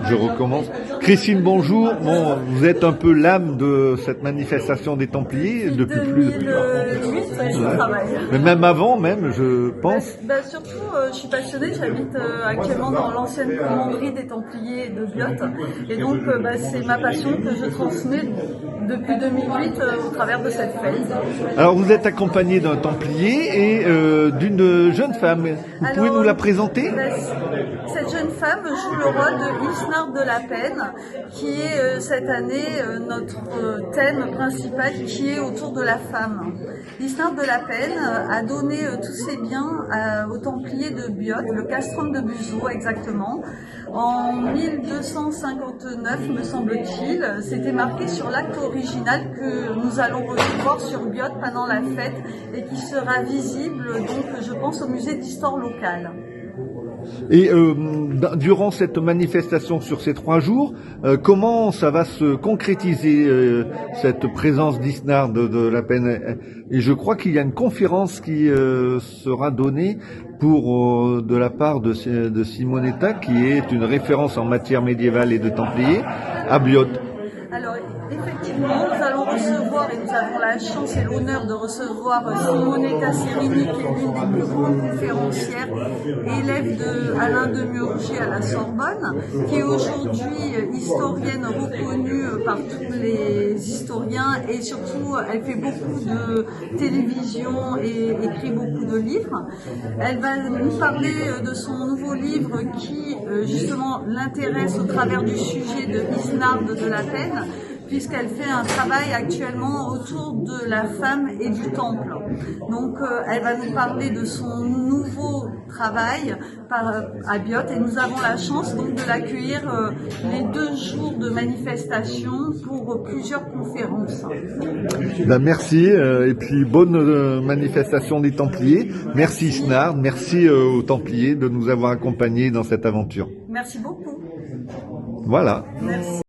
Je recommence. Christine, bonjour. Bon, vous êtes un peu l'âme de cette manifestation des Templiers depuis plus de... 2008, je travaille. Mais même avant, je pense. Surtout, je suis passionnée. J'habite actuellement dans l'ancienne commanderie des Templiers de Biot. Et donc, c'est ma passion que je transmets depuis 2008 au travers de cette fête. Alors, vous êtes accompagné d'un Templier et d'une jeune femme. Vous pouvez nous la présenter? Cette jeune femme joue le rôle de Isnard de la Peine, qui est cette année notre thème principal, qui est autour de la femme. Isnard de la Peine a donné tous ses biens aux Templiers de Biot, le castrum de Buzeau exactement, en 1259 me semble-t-il. C'était marqué sur l'acte original que nous allons recevoir sur Biot pendant la fête et qui sera visible donc je pense au musée d'histoire locale. Et durant cette manifestation sur ces 3 jours, comment ça va se concrétiser cette présence d'Isnard de la Peine? Et je crois qu'il y a une conférence qui sera donnée pour de la part de Simonetta, qui est une référence en matière médiévale et de Templiers, à Biot. Alors, effectivement, nous allons recevoir, et nous avons la chance et l'honneur de recevoir Simonetta Serini, qui est l'une des plus grandes conférencières, élève de Alain de Murger à la Sorbonne, qui est aujourd'hui historienne reconnue par tous les historiens, et surtout, elle fait beaucoup de télévision et écrit beaucoup de livres. Elle va nous parler de son nouveau livre qui, justement, l'intéresse au travers du sujet de Isnard de la Peine, puisqu'elle fait un travail actuellement autour de la femme et du temple. Donc elle va nous parler de son nouveau travail à Biot et nous avons la chance donc de l'accueillir les 2 jours de manifestation pour plusieurs conférences. Merci et puis bonne manifestation des Templiers. Merci Isnard, merci aux Templiers de nous avoir accompagnés dans cette aventure. Merci beaucoup. Voilà. Merci.